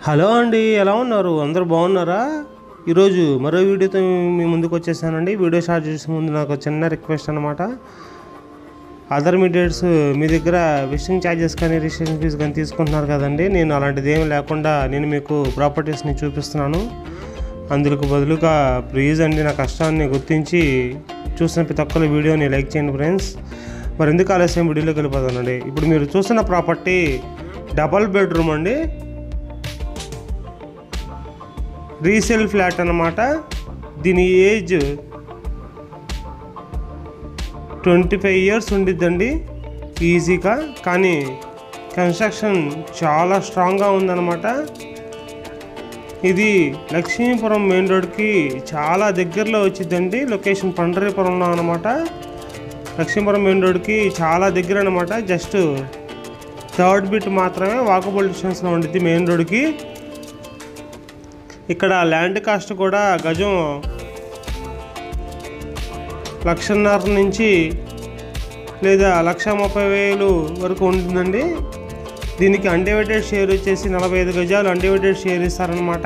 Hello అండి, ఎలా ఉన్నారు? అందరూ బాగున్నారా? ఈరోజు మరో వీడియోతో మీ ముందుకు వచ్చేసానండి. వీడియో స్టార్ట్ చేసే ముందు నాకు చిన్న రిక్వెస్ట్ అనమాట. అదర్ మీడియేట్స్ మీ దగ్గర విజిటింగ్ ఛార్జెస్ కానీ రిజిస్ట్రేషన్ ఫీజు కానీ తీసుకుంటున్నారు కదండి. నేను అలాంటిది ఏమి లేకుండా నేను మీకు ప్రాపర్టీస్ని చూపిస్తున్నాను. అందుకు బదులుగా ప్లీజ్ అండి నా కష్టాన్ని గుర్తించి చూసిన ప్రతి ఒక్కరి వీడియోని లైక్ చేయండి ఫ్రెండ్స్. మరి ఎందుకు ఆలస్యం వీడియోలోకి వెళ్ళిపోతానండి. ఇప్పుడు మీరు చూస్తున్న ప్రాపర్టీ డబల్ బెడ్రూమ్ అండి, రీసేల్ ఫ్లాట్ అన్నమాట. దీని ఏజ్ 25 years ఉండిద్దండి ఈజీగా. కానీ కన్స్ట్రక్షన్ చాలా స్ట్రాంగ్గా ఉందన్నమాట. ఇది లక్ష్మీపురం మెయిన్ రోడ్కి చాలా దగ్గరలో వచ్చిందండి. లొకేషన్ పండరీపురంలో అనమాట. లక్ష్మీపురం మెయిన్ రోడ్కి చాలా దగ్గర అనమాట. జస్ట్ 3rd బిట్ మాత్రమే వాకబుల్ డిస్టెన్స్లో ఉండిద్ది మెయిన్ రోడ్కి. ఇక్కడ ల్యాండ్ కాస్ట్ కూడా గజం 1,50,000 నుంచి లేదా 1,30,000 వరకు ఉంటుందండి. దీనికి అన్డివైడెడ్ షేర్ వచ్చేసి 45 గజాలు అన్డివైడెడ్ షేర్ ఇస్తారనమాట.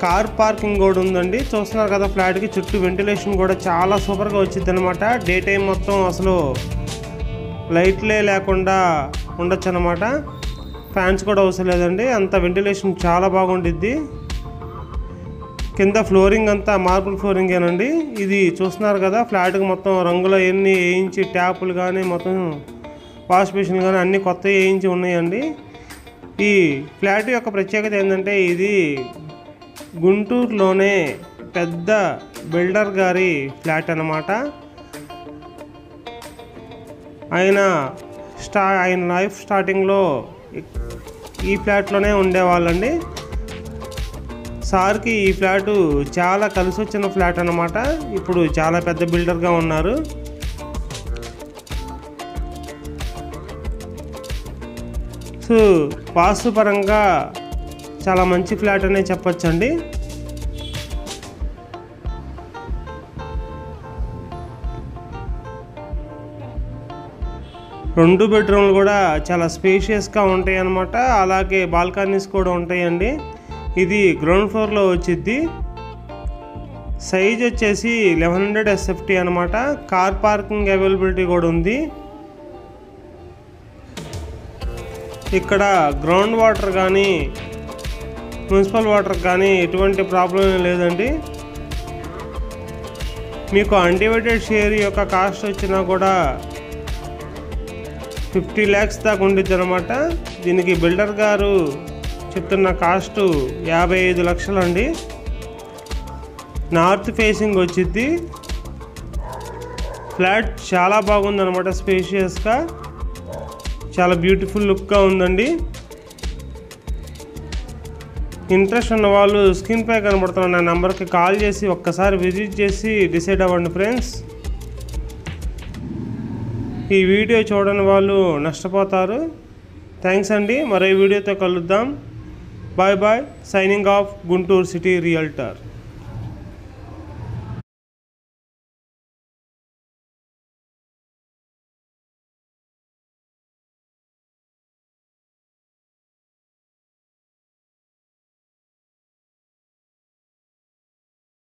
కార్ పార్కింగ్ కూడా ఉందండి. చూస్తున్నారు కదా, ఫ్లాట్కి చుట్టూ వెంటిలేషన్ కూడా చాలా సూపర్గా వచ్చింది అనమాట. డే టైం మొత్తం అసలు లైట్లే లేకుండా ఉండొచ్చు అనమాట. ఫ్యాన్స్ కూడా అవసరం లేదండి, అంత వెంటిలేషన్ చాలా బాగుండిద్ది. కింద ఫ్లోరింగ్ అంతా మార్బుల్ ఫ్లోరింగేనండి. ఇది చూస్తున్నారు కదా, ఫ్లాట్కి మొత్తం రంగులు ఎన్ని వేయించి ట్యాపులు కానీ మొత్తం వాష్ బేసిన్ కానీ అన్నీ కొత్త వేయించి ఉన్నాయండి. ఈ ఫ్లాట్ యొక్క ప్రత్యేకత ఏంటంటే, ఇది గుంటూరులోనే పెద్ద బిల్డర్ గారి ఫ్లాట్ అన్నమాట. ఆయన లైఫ్ స్టార్టింగ్లో ఈ ఫ్లాట్లోనే ఉండేవాళ్ళండి. సార్కి ఈ ఫ్లాటు చాలా కలిసి వచ్చిన ఫ్లాట్ అన్నమాట. ఇప్పుడు చాలా పెద్ద బిల్డర్గా ఉన్నారు. సో వాస్తుపరంగా చాలా మంచి ఫ్లాట్ అనే చెప్పొచ్చండి. రెండు బెడ్రూమ్లు కూడా చాలా స్పేషియస్గా ఉంటాయి అన్నమాట. అలాగే బాల్కనీస్ కూడా ఉంటాయండి. ఇది గ్రౌండ్ ఫ్లోర్లో వచ్చింది. సైజ్ వచ్చేసి 1100 SFT అనమాట. కార్ పార్కింగ్ అవైలబిలిటీ కూడా ఉంది. ఇక్కడ గ్రౌండ్ వాటర్ కానీ మున్సిపల్ వాటర్ కానీ ఎటువంటి ప్రాబ్లం లేదండి. మీకు అన్డివైడెడ్ షేర్ యొక్క కాస్ట్ వచ్చినా కూడా 50 lakhs దాకా ఉండిద్ది అనమాట. దీనికి బిల్డర్ గారు చెప్తున్న కాస్ట్ 55 లక్షలు అండి. నార్త్ ఫేసింగ్ వచ్చింది. ఫ్లాట్ చాలా బాగుంది అనమాట, స్పేషియస్గా చాలా బ్యూటిఫుల్ లుక్గా ఉందండి. ఇంట్రెస్ట్ ఉన్న వాళ్ళు స్క్రీన్ పై కనబడుతున్న నా నెంబర్కి కాల్ చేసి ఒక్కసారి విజిట్ చేసి డిసైడ్ అవ్వండి ఫ్రెండ్స్. ఈ వీడియో చూడని వాళ్ళు నష్టపోతారు. థ్యాంక్స్ అండి. మరో వీడియోతో కలుద్దాం. Bye bye. Signing off, Guntur city realtor.